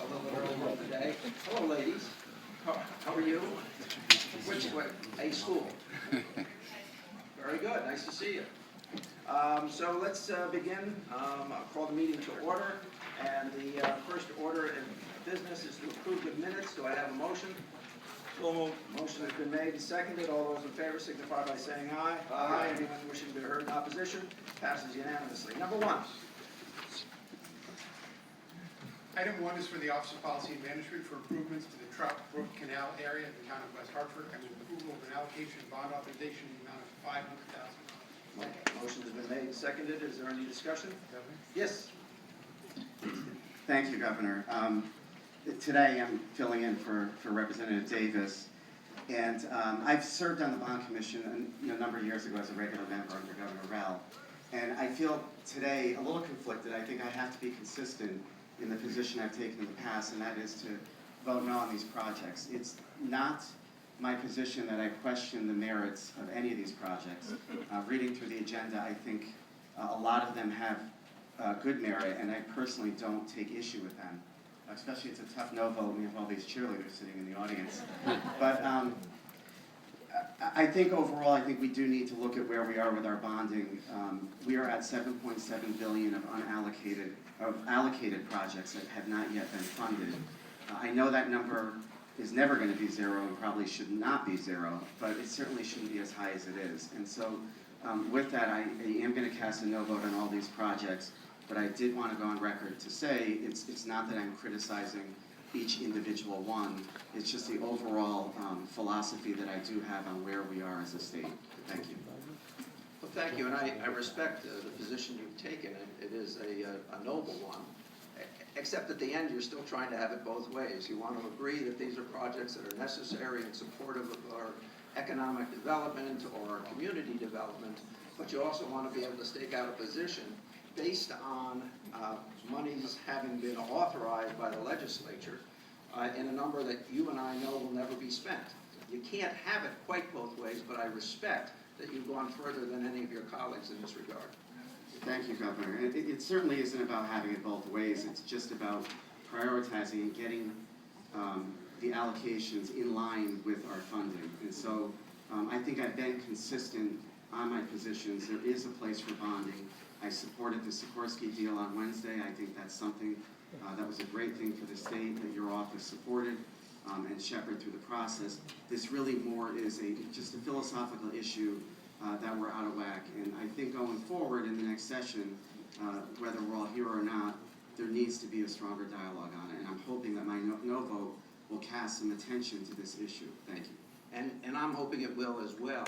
little bit earlier in the day. Hello, ladies. How are you? What, a school? Very good. Nice to see you. So let's begin. I'll call the meeting to order. And the first order of business is to approve the minutes. Do I have a motion? So moved. Motion has been made and seconded. All those in favor signify by saying aye. Aye. Anyone wishing to be heard in opposition? Passes unanimously. Number one. Item 1 is for the Office of Policy and Management for improvements to the Trout Brook Canal area in the town of West Hartford. I move approval of an allocation of bond authorization in the amount of $500,000. Motion has been made and seconded. Is there any discussion? Yes. Thank you, Governor. Today I'm filling in for Representative Davis, and I've served on the Bond Commission a number of years ago as a regular member under Governor Rell, and I feel today a little conflicted. I think I have to be consistent in the position I've taken in the past, and that is to vote no on these projects. It's not my position that I question the merits of any of these projects. Reading through the agenda, I think a lot of them have good merit, and I personally don't take issue with them. Especially it's a tough no vote when you have all these cheerleaders sitting in the audience. But I think overall, I think we do need to look at where we are with our bonding. We are at $7.7 billion of allocated projects that have not yet been funded. I know that number is never going to be zero and probably should not be zero, but it certainly shouldn't be as high as it is. And so with that, I am going to cast a no vote on all these projects, but I did want to go on record to say it's not that I'm criticizing each individual one, it's just the overall philosophy that I do have on where we are as a state. Thank you. Well, thank you, and I respect the position you've taken. It is a noble one, except at the end you're still trying to have it both ways. You want to agree that these are projects that are necessary and supportive of our economic development or our community development, but you also want to be able to stake out a position based on monies having been authorized by the legislature in a number that you and I know will never be spent. You can't have it quite both ways, but I respect that you've gone further than any of your colleagues in this regard. Thank you, Governor. It certainly isn't about having it both ways. It's just about prioritizing and getting the allocations in line with our funding. And so I think I've been consistent on my positions. There is a place for bonding. I supported the Sikorsky deal on Wednesday. I think that's something that was a great thing for the state that your office supported and shepherded through the process. This really more is just a philosophical issue that we're out of whack. And I think going forward in the next session, whether we're all here or not, there needs to be a stronger dialogue on it. And I'm hoping that my no vote will cast some attention to this issue. Thank you. And I'm hoping it will as well.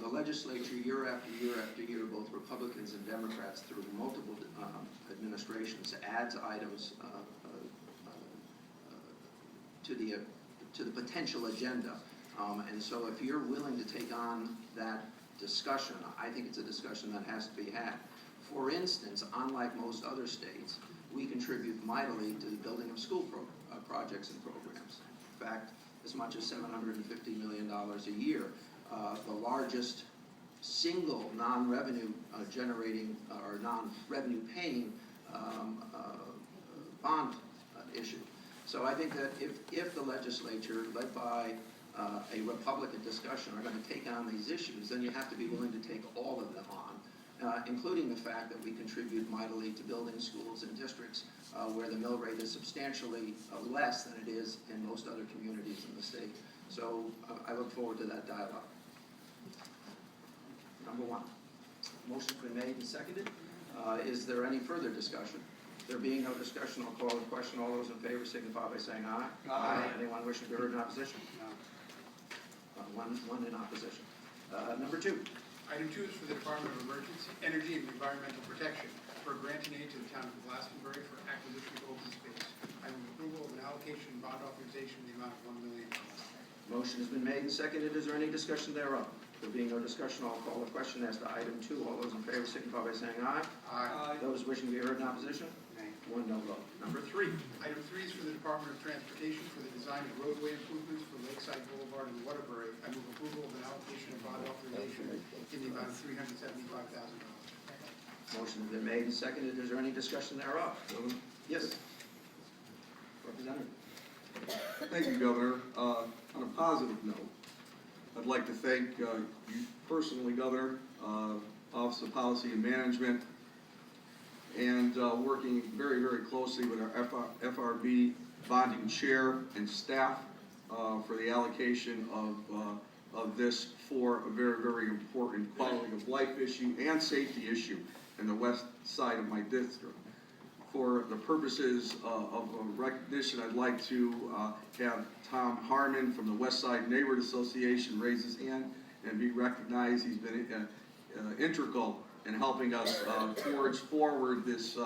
The legislature, year after year after year, both Republicans and Democrats through multiple administrations, adds items to the potential agenda. And so if you're willing to take on that discussion, I think it's a discussion that has to be had. For instance, unlike most other states, we contribute mightily to the building of school projects and programs. In fact, as much as $750 million a year. The largest single non-revenue generating or non-revenue paying bond issue. So I think that if the legislature, led by a Republican discussion, are going to take on these issues, then you have to be willing to take all of them on, including the fact that we contribute mightily to building schools in districts where the mill rate is substantially less than it is in most other communities in the state. So I look forward to that dialogue. Number one. Motion's been made and seconded. Is there any further discussion? There being no discussion, I'll call the question. All those in favor signify by saying aye. Aye. Anyone wishing to be heard in opposition? No. One in opposition. Number two. Item 2 is for the Department of Emergency, Energy and Environmental Protection for granting aid to the town of Glastonbury for acquisition of open space. I move approval of an allocation bond authorization in the amount of $1 million. Motion has been made and seconded. Is there any discussion thereof? There being no discussion, I'll call the question as to item 2. All those in favor signify by saying aye. Aye. Those wishing to be heard in opposition? Nay. One no vote. Number 3. Item 3 is for the Department of Transportation for the design of roadway improvements for Lakeside Boulevard and Waterbury. I move approval of an allocation of bond authorization in the amount of $375,000. Motion has been made and seconded. Is there any discussion thereof? Yes. Thank you, Governor. On a positive note, I'd like to thank you personally, Governor, Office of Policy and Management, and working very, very closely with our FRB bonding chair and staff for the allocation of this for a very, very important quality of life issue and safety issue in the west side of my district. For the purposes of recognition, I'd like to have Tom Harmon from the West Side Neighborhood Association raise his hand and be recognized. He's been integral in helping us forge forward this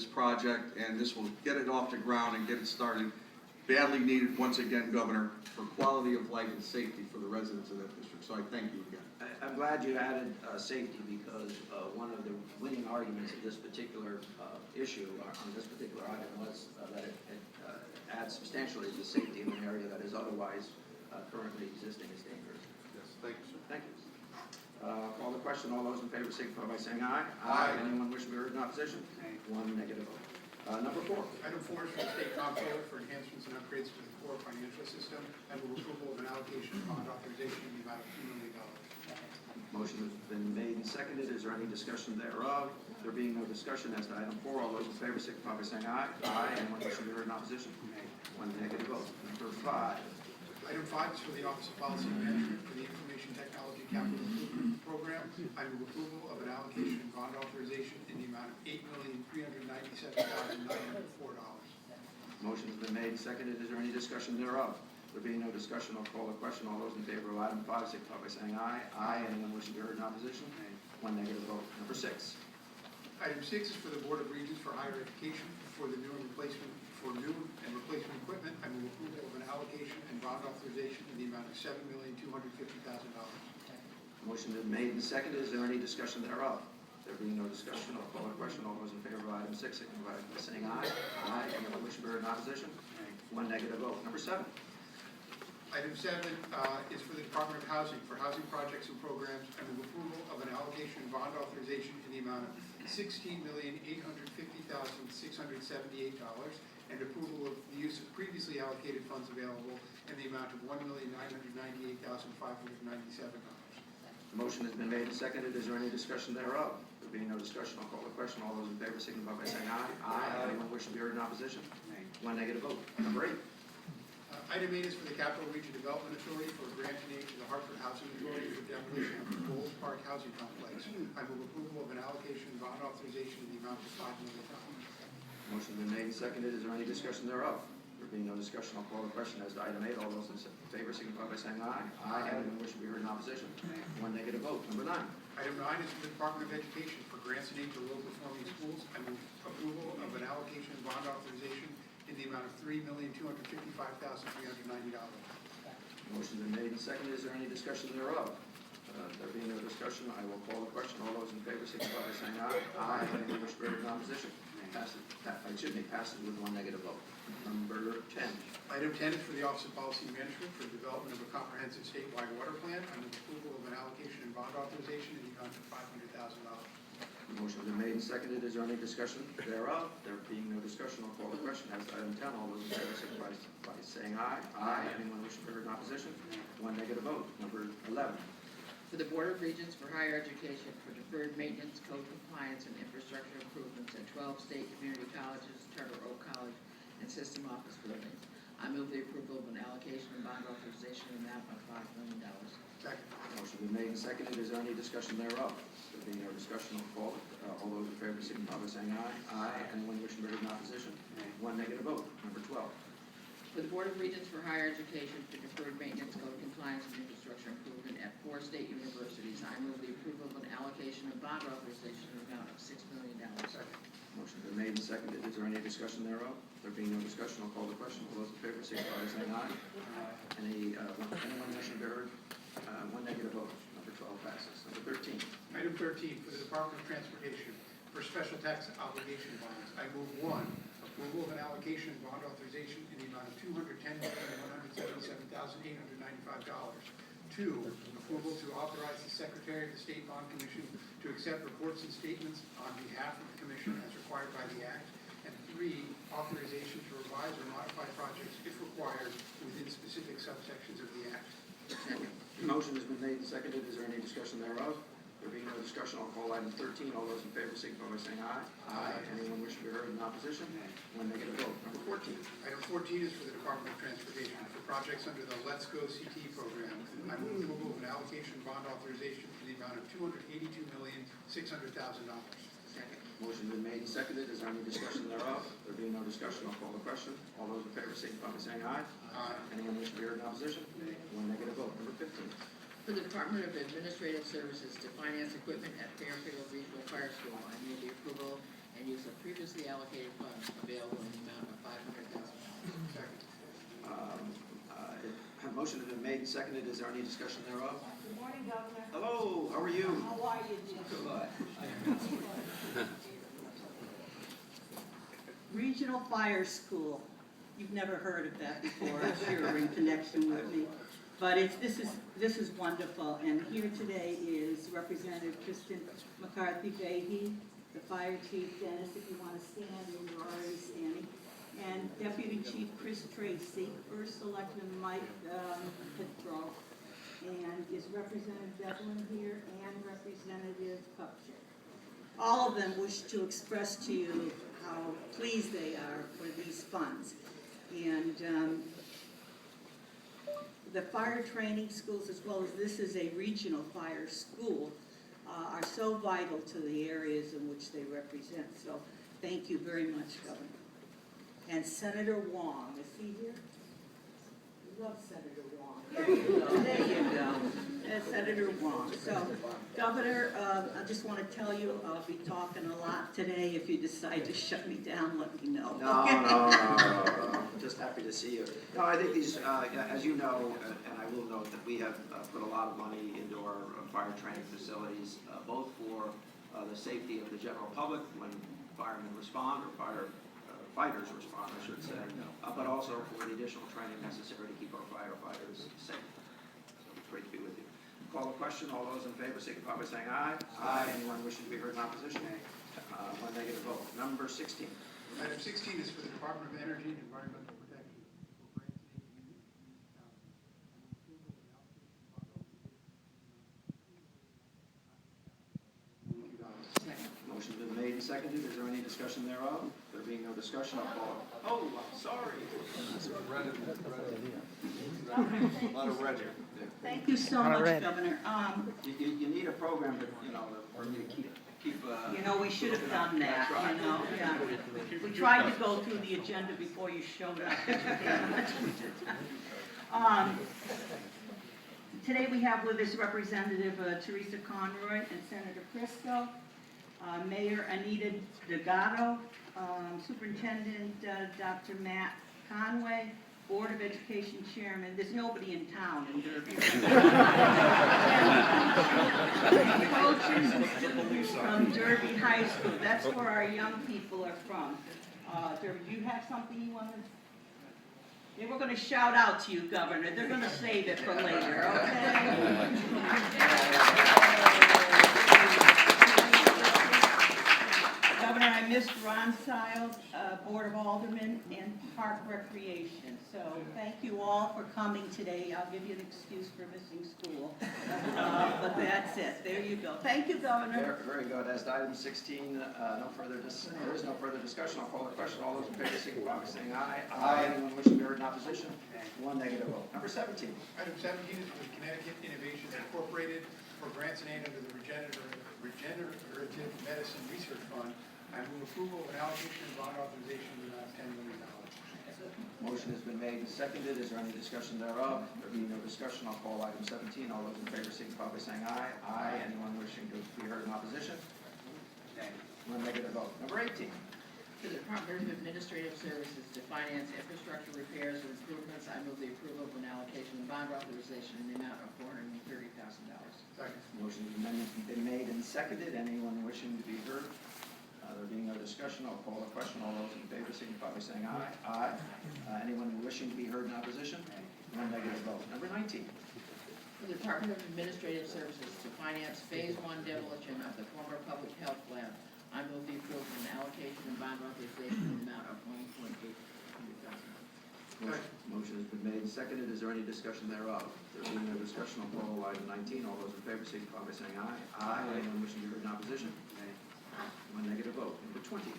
project, and this will get it off the ground and get it started. Badly needed, once again, Governor, for quality of life and safety for the residents of that district. So I thank you again. I'm glad you added safety, because one of the winning arguments of this particular issue on this particular item was that it adds substantially to the safety in an area that is otherwise currently existing as dangerous. Yes, thank you, sir. Thank you. Call the question. All those in favor signify by saying aye. Aye. Anyone wishing to be heard in opposition? One negative vote. Number 4. Item 4 is for the state comptroller for enhancements and upgrades to the core financial system. I move approval of an allocation of bond authorization in the amount of $2 million. Motion has been made and seconded. Is there any discussion thereof? There being no discussion as to item 4, all those in favor signify by saying aye. Aye. Anyone wishing to be heard in opposition? One negative vote. Number 5. Item 5 is for the Office of Policy and Management for the Information Technology Capital Improvement Program. I move approval of an allocation and bond authorization in the amount of $8,397,904. Motion has been made and seconded. Is there any discussion thereof? There being no discussion, I'll call the question. All those in favor of item 5 signify by saying aye. Aye. Anyone wishing to be heard in opposition? One negative vote. Number 6. Item 6 is for the Board of Regents for higher education for the new and replacement equipment. I move approval of an allocation and bond authorization in the amount of $7,250,000. Motion has been made and seconded. Is there any discussion thereof? There being no discussion, I'll call the question. All those in favor of item 6 signify by saying aye. Aye. Anyone wishing to be heard in opposition? One negative vote. Number 7. Item 7 is for the Department of Housing for housing projects and programs. I move approval of an allocation and bond authorization in the amount of $16,850,678 and approval of the use of previously allocated funds available in the amount of $1,998,597. Motion has been made and seconded. Is there any discussion thereof? There being no discussion, I'll call the question. All those in favor signify by saying aye. Aye. Anyone wishing to be heard in opposition? One negative vote. Number 8. Item 8 is for the Capital Region Development Authority for a grant in aid to the Hartford Housing Authority for demolition of the Bowles Park Housing Complex. I move approval of an allocation and bond authorization in the amount of $5 million. Motion has been made and seconded. Is there any discussion thereof? There being no discussion, I'll call the question. As to item 8, all those in favor signify by saying aye. Aye. Anyone wishing to be heard in opposition? One negative vote. Number 9. Item 9 is for the Department of Education for grants in aid to low-performing schools. I move approval of an allocation and bond authorization in the amount of $3,255,390. Motion has been made and seconded. Is there any discussion thereof? There being no discussion, I will call the question. All those in favor signify by saying aye. Aye. Anyone wishing to be heard in opposition? Passes with one negative vote. Number 10. Item 10 is for the Office of Policy Management for the development of a comprehensive statewide water plan. I move approval of an allocation and bond authorization in the amount of $500,000. Motion has been made and seconded. Is there any discussion thereof? There being no discussion, I'll call the question. As to item 10, all those in favor signify by saying aye. Aye. Anyone wishing to be heard in opposition? One negative vote. Number 11. For the Board of Regents for higher education for deferred maintenance, code compliance, and infrastructure improvements at 12 state community colleges, Charter Oak College, and system office buildings. I move the approval of an allocation and bond authorization in the amount of $5 million. Second. Motion been made and seconded. Is there any discussion thereof? There being no discussion, I'll call it. All those in favor signify by saying aye. Aye. Anyone wishing to be heard in opposition? One negative vote. Number 12. For the Board of Regents for higher education for deferred maintenance, code compliance, and infrastructure improvement at 4 state universities, I move the approval of an allocation and bond authorization in the amount of $6 million. Second. Motion been made and seconded. Is there any discussion thereof? There being no discussion, I'll call the question. All those in favor signify by saying aye. Anyone wishing to be heard? One negative vote. Number 12 passes. Number 13. Item 13 for the Department of Transportation for special tax obligation bonds. I move 1, approval of an allocation and bond authorization in the amount of $210,177,895. 2, approval to authorize the Secretary of the State Bond Commission to accept reports and statements on behalf of the Commission as required by the Act. And three, authorization to revise or modify projects if required within specific subsections of the Act. Motion has been made and seconded. Is there any discussion thereof? There being no discussion, I'll call item 13. All those in favor signify by saying aye. Aye. Anyone wishing to be heard in opposition? One negative vote. Number 14. Item 14 is for the Department of Transportation for projects under the Let's Go CT program. I move approval of an allocation bond authorization for the amount of $282,600,000. Second. Motion has been made and seconded. Is there any discussion thereof? There being no discussion, I'll call the question. All those in favor signify by saying aye. Aye. Anyone wishing to be heard in opposition? One negative vote. Number 15. For the Department of Administrative Services to finance equipment at Fairfield Regional Fire School, I move the approval and use of previously allocated funds available in the amount of $500,000. Second. Motion has been made and seconded. Is there any discussion thereof? Good morning, Governor. Hello, how are you? How are you, Jim? Good. Regional Fire School. You've never heard of that before, I'm sure, in connection with me. But this is wonderful, and here today is Representative Kristen McCarthy-Fahey, the Fire Chief. Dennis, if you want to stand, and you're already standing, and Deputy Chief Chris Tracy, First Selectman Mike Petro, and is Representative Devlin here, and Representative Kupchak. All of them wish to express to you how pleased they are for these funds. And the fire training schools, as well as this is a regional fire school, are so vital to the areas in which they represent. So thank you very much, Governor. And Senator Wong, is he here? We love Senator Wong. There you go, there you go. Senator Wong. So, Governor, I just want to tell you, I'll be talking a lot today. If you decide to shut me down, let me know. No. Just happy to see you. No, I think these, as you know, and I will note that we have put a lot of money into our fire training facilities, both for the safety of the general public when firemen respond, or fighters respond, I should say, but also for the additional training necessary to keep our firefighters safe. So it's great to be with you. Call the question. All those in favor signify by saying aye. Aye. Anyone wishing to be heard in opposition? One negative vote. Number 16. Item 16 is for the Department of Energy and Environmental Protection for grants and aid Second. Motion's been made and seconded. Is there any discussion thereof? There being no discussion, I'll call it. Oh, I'm sorry. A lot of red here. Thank you so much, Governor. You need a program that, for you to keep. You know, we should have done that, That's right. you know, yeah. We tried to go through the agenda before you showed up. Today we have with us Representative Teresa Conroy and Senator Prisco, Mayor Anita Delgado, Superintendent Dr. Matt Conway, Board of Education Chairman. There's nobody in town in Derby. Coaches from Derby High School. That's where our young people are from. Derby, do you have something you want to? They were going to shout out to you, Governor. They're going to save it for later, okay? Governor, I missed Ron Stiles, Board of Aldermen, and Park Recreation. So thank you all for coming today. I'll give you an excuse for missing school. But that's it. There you go. Thank you, Governor. Very good. As to item 16, there is no further discussion. I'll call the question. All those in favor signify by saying aye. Aye. Anyone wishing to be heard in opposition? One negative vote. Number 17. Item 17 is for the Connecticut Innovation Incorporated for grants and aid under the Regenerative Medicine Research Fund. I move approval of an allocation of bond authorization in the amount of $10 million. Motion has been made and seconded. Is there any discussion thereof? There being no discussion, I'll call item 17. All those in favor signify by saying aye. Aye. Anyone wishing to be heard in opposition? One negative vote. Number 18. To the Department of Administrative Services to finance infrastructure repairs and improvements, I move the approval of an allocation of bond authorization in the amount of $430,000. Second. Motion has been made and seconded. Anyone wishing to be heard? There being no discussion, I'll call the question. All those in favor signify by saying aye. Aye. Anyone wishing to be heard in opposition? One negative vote. Number 19. For the Department of Administrative Services to finance Phase 1 demolition of the former public health lab, I move the approval of an allocation and bond authorization in the amount of $1,800,000. Motion has been made and seconded. Is there any discussion thereof? There being no discussion, I'll call item 19. All those in favor signify by saying aye. Aye. Anyone wishing to be heard in opposition? One negative vote. Number 20.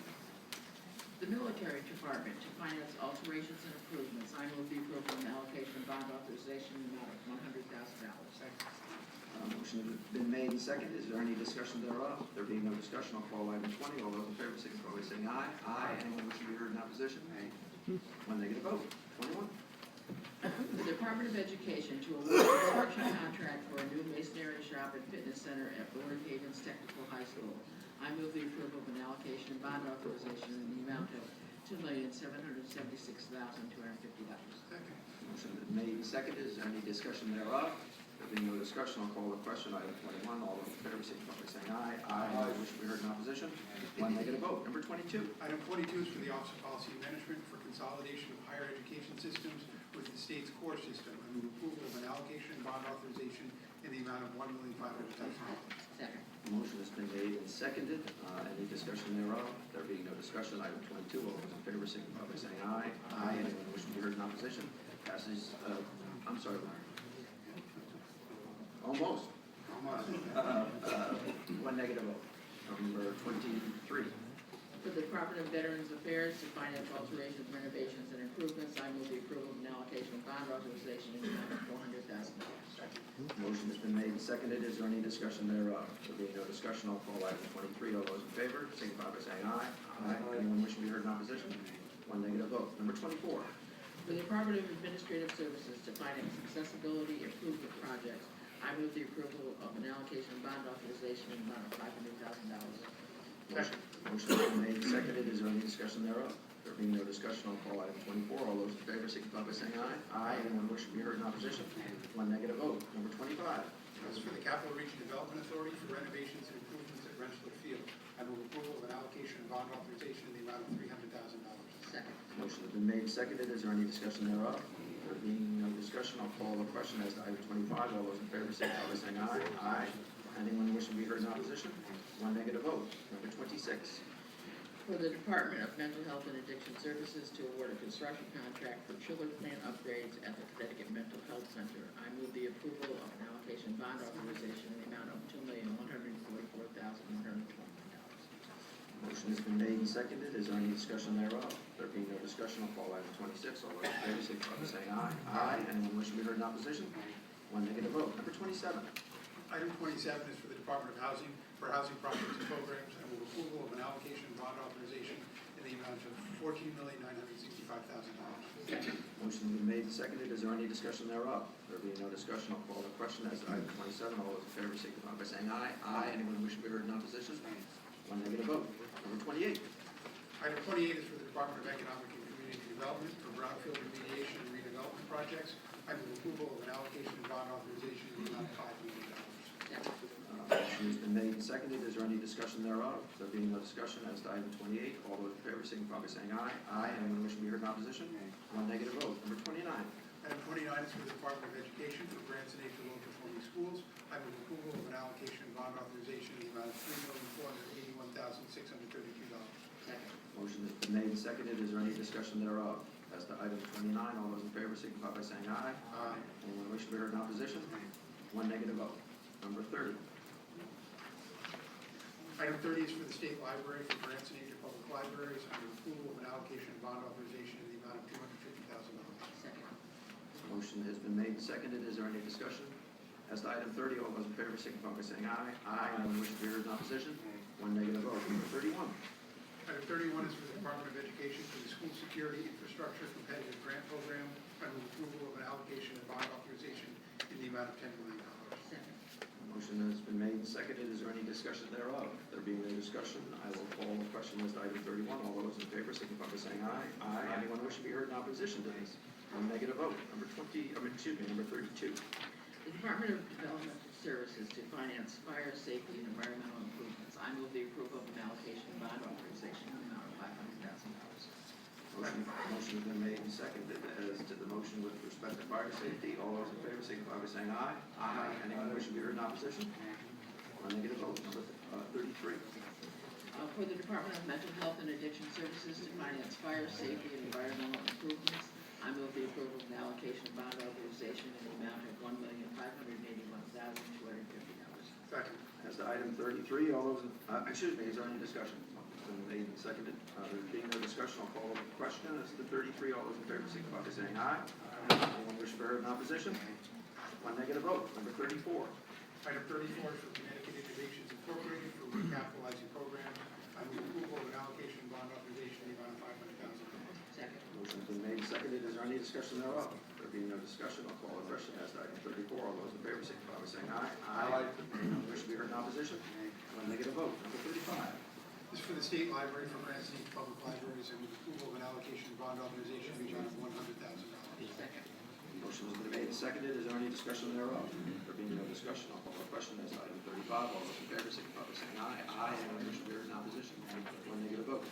The military department to finance alterations and improvements. I move the approval of an allocation and bond authorization in the amount of $100,000. Motion has been made and seconded. Is there any discussion thereof? There being no discussion, I'll call item 20. All those in favor signify by saying aye. Aye. Anyone wishing to be heard in opposition? One negative vote. 21. The Department of Education to award a construction contract for a new masonry shop and fitness center at Board Havens Technical High School. I move the approval of an allocation and bond authorization in the amount of $2,776,250. Motion has been made and seconded. Is there any discussion thereof? There being no discussion, I'll call the question. Item 21. All those in favor signify by saying aye. Aye. Anyone wishing to be heard in opposition? One negative vote. Number 22. Item 22 is for the Office of Policy and Management for consolidation of higher education systems with the state's core system. I move approval of an allocation and bond authorization in the amount of $1,500,000. Second. Motion has been made and seconded. Any discussion thereof? There being no discussion, item 22, all those in favor signify by saying aye. Aye. Anyone wishing to be heard in opposition? Passes, I'm sorry, almost. One negative vote. Number 23. For the Department of Veterans Affairs to finance alterations, renovations, and improvements, I move the approval of an allocation and bond authorization in the amount of $400,000. Motion has been made and seconded. Is there any discussion thereof? There being no discussion, I'll call item 23. All those in favor signify by saying aye. Aye. Anyone wishing to be heard in opposition? One negative vote. Number 24. For the Department of Administrative Services to finance accessibility improvement projects, I move the approval of an allocation and bond authorization in the amount of $500,000. Motion has been made and seconded. Is there any discussion thereof? There being no discussion, I'll call item 24. All those in favor signify by saying aye. Aye. Anyone wishing to be heard in opposition? One negative vote. Number 25. This is for the Capital Region Development Authority for renovations and improvements at Rensselaer Field. I move approval of an allocation and bond authorization in the amount of $300,000. Second. Motion has been made and seconded. Is there any discussion thereof? There being no discussion, I'll call the question as to item 25. All those in favor signify by saying aye. Aye. Anyone wishing to be heard in opposition? One negative vote. Number 26. For the Department of Mental Health and Addiction Services to award a construction contract for chiller plant upgrades at the Connecticut Mental Health Center, I move the approval of an allocation bond authorization in the amount of $2,144,120. Motion has been made and seconded. Is there any discussion thereof? There being no discussion, I'll call item 26. All those in favor signify by saying aye. Aye. Anyone wishing to be heard in opposition? One negative vote. Number 27. Item 27 is for the Department of Housing for housing projects and programs. I move approval of an allocation and bond authorization in the amount of $14,965,000. Motion has been made and seconded. Is there any discussion thereof? There being no discussion, I'll call the question as to item 27. All those in favor signify by saying aye. Aye. Anyone wishing to be heard in opposition? One negative vote. Number 28. Item 28 is for the Department of Economic and Community Development for brownfield remediation and redevelopment projects. I move approval of an allocation and bond authorization in the amount of $5 million. Motion has been made and seconded. Is there any discussion thereof? There being no discussion as to item 28. All those in favor signify by saying aye. Aye. Anyone wishing to be heard in opposition? One negative vote. Number 29. Item 29 is for the Department of Education for grants and aid to low-performing schools. I move approval of an allocation and bond authorization in the amount of $3,481,632. Second. Motion has been made and seconded. Is there any discussion thereof? As to item 29, all those in favor signify by saying aye. Aye. Anyone wishing to be heard in opposition? One negative vote. Number 30. Item 30 is for the State Library for grants and aid to public libraries. I move approval of an allocation and bond authorization in the amount of $250,000. Second. Motion has been made and seconded. Is there any discussion? As to item 30, all those in favor signify by saying aye. Aye. Anyone wishing to be heard in opposition? One negative vote. Number 31. Item 31 is for the Department of Education for the School Security Infrastructure Competitive Grant Program. I move approval of an allocation and bond authorization in the amount of $10 million. Second. Motion has been made and seconded. Is there any discussion thereof? There being no discussion, I will call the question as to item 31. All those in favor signify by saying aye. Aye. Anyone wishing to be heard in opposition to this? One negative vote. Number 32. The Department of Developmental Services to finance fire safety and environmental improvements. I move the approval of an allocation and bond authorization in the amount of $500,000. Motion has been made and seconded. As to the motion with respect to fire safety, all those in favor signify by saying aye. Aye. Anyone wishing to be heard in opposition? One negative vote. Number 33. For the Department of Mental Health and Addiction Services to finance fire, safety, and environmental improvements, I move the approval of an allocation of bond authorization in the amount of $1,581,250. Second. As to item 33, all those, excuse me, is there any discussion? It's been made and seconded. There being no discussion, I'll call the question. As to 33, all those in favor signify by saying aye. Anyone wish to be heard in opposition? One negative vote. Number 34. Item 34 is for Connecticut Innovations Incorporated for recapitalizing program. I move approval of an allocation of bond authorization in the amount of $500,000. Second. Motion's been made and seconded. Is there any discussion thereof? There being no discussion, I'll call the question. As to item 34, all those in favor signify by saying aye. Aye. Anyone wish to be heard in opposition? One negative vote. Number 35. This is for the State Library for grants to public libraries. I move approval of an allocation of bond authorization in the amount of $100,000. Second. Motion has been made and seconded. Is there any discussion thereof? There being no discussion, I'll call the question. As to item 35, all those in favor signify by saying aye. Aye. Anyone wish to be heard in opposition? One negative vote.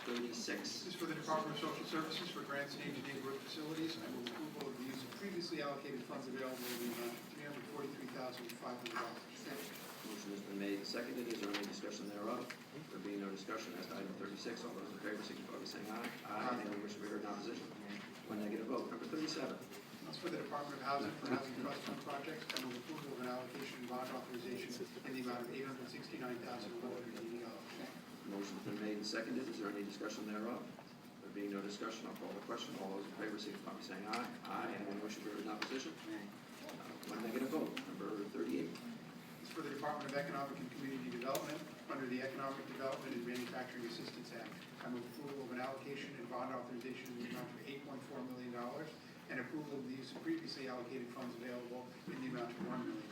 36. This is for the Department of Social Services for grants named to neighborhood facilities. I move approval of the use of previously allocated funds available in the amount of $343,500. Second. Motion has been made and seconded. Is there any discussion thereof? There being no discussion, as to item 36, all those in favor signify by saying aye. Aye. Anyone wish to be heard in opposition? One negative vote. Number 37. That's for the Department of Housing for Housing Trust Fund projects. I move approval of an allocation of bond authorization in the amount of $869,180. Motion's been made and seconded. Is there any discussion thereof? There being no discussion, I'll call the question. All those in favor signify by saying aye. Aye. Anyone wish to be heard in opposition? One negative vote. Number 38. It's for the Department of Economic and Community Development under the Economic Development and Manufacturing Assistance Act. I move approval of an allocation and bond authorization in the amount of $8.4 million and approval of the use of previously allocated funds available in the amount of $1 million.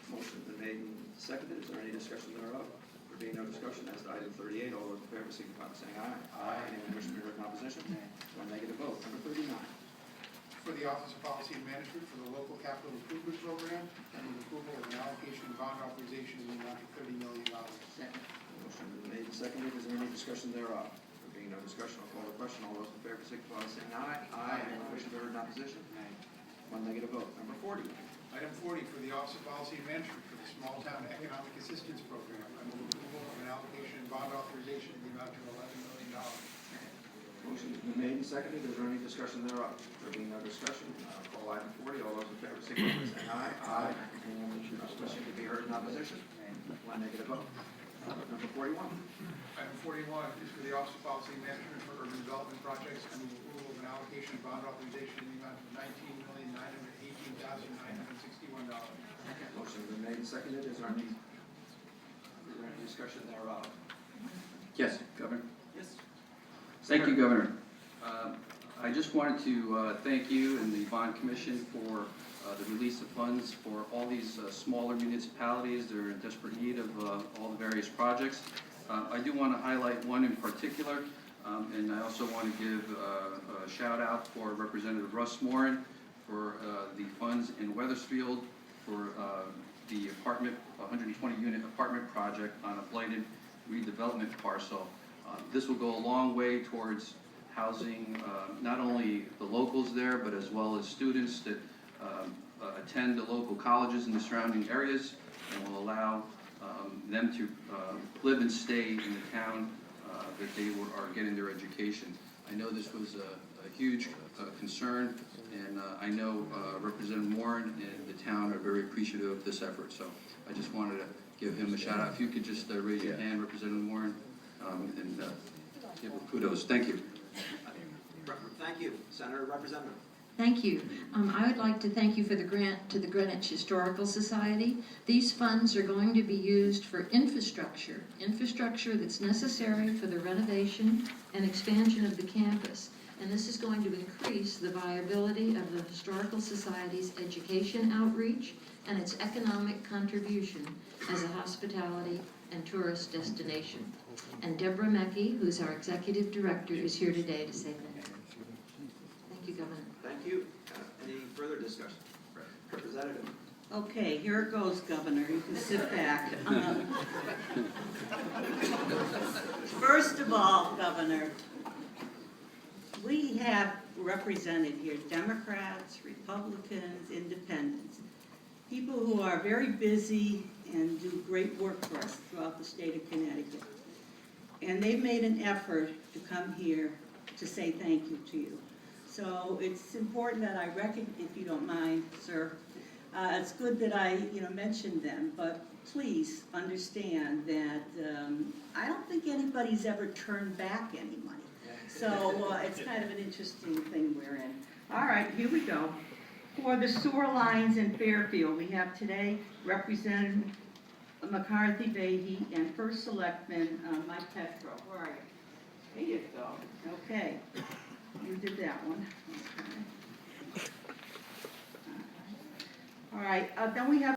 Motion's been made and seconded. Is there any discussion thereof? There being no discussion, as to item 38, all those in favor signify by saying aye. Aye. Anyone wish to be heard in opposition? One negative vote. Number 39. For the Office of Policy and Management for the Local Capital Improvement Program, I move approval of an allocation and bond authorization in the amount of $30 million. Second. Motion been made and seconded. Is there any discussion thereof? There being no discussion, I'll call the question. All those in favor signify by saying aye. Aye. Anyone wish to be heard in opposition? One negative vote. Number 40. Item 40 for the Office of Policy and Management for the Small Town Economic Assistance Program, I move approval of an allocation and bond authorization in the amount of $11 million. Motion has been made and seconded. Is there any discussion thereof? There being no discussion, I'll call item 40. All those in favor signify by saying aye. Aye. Anyone wishing to be heard in opposition? One negative vote. Number 41. Item 41 is for the Office of Policy and Management for Urban Development Projects, I move approval of an allocation and bond authorization in the amount of $19,918,961. Motion has been made and seconded. Is there any discussion thereof? Yes, Governor. Yes. Thank you, Governor. I just wanted to thank you and the Bond Commission for the release of funds for all these smaller municipalities that are in desperate need of all the various projects. I do want to highlight one in particular, and I also want to give a shout out for Representative Russ Morin for the funds in Weathersfield for the 120-unit apartment project on a blighted redevelopment parcel. This will go a long way towards housing not only the locals there, but as well as students that attend the local colleges in the surrounding areas, and will allow them to live and stay in the town that they are getting their education. I know this was a huge concern, and I know Representative Morin and the town are very appreciative of this effort. So I just wanted to give him a shout out. If you could just raise your hand, Representative Morin, and give him kudos. Thank you. Thank you. Senator Representative. Thank you. I would like to thank you for the grant to the Greenwich Historical Society. These funds are going to be used for infrastructure that's necessary for the renovation and expansion of the campus. And this is going to increase the viability of the Historical Society's education outreach and its economic contribution as a hospitality and tourist destination. And Deborah Mecki, who's our executive director, is here today to say thank you. Thank you, Governor. Thank you. Any further discussion? Representative. Okay, here it goes, Governor. You can sit back. First of all, Governor, we have represented here Democrats, Republicans, Independents, people who are very busy and do great work for us throughout the state of Connecticut. And they've made an effort to come here to say thank you to you. So it's important that I if you don't mind, sir, it's good that I, mentioned them, but please understand that I don't think anybody's ever turned back any money. So it's kind of an interesting thing we're in. All right, here we go. For the sewer lines in Fairfield, we have today Representative McCarthy Beatty and First Selectman Mike Petro. Where are you? There you go. Okay, you did that one. Okay. All right, then we have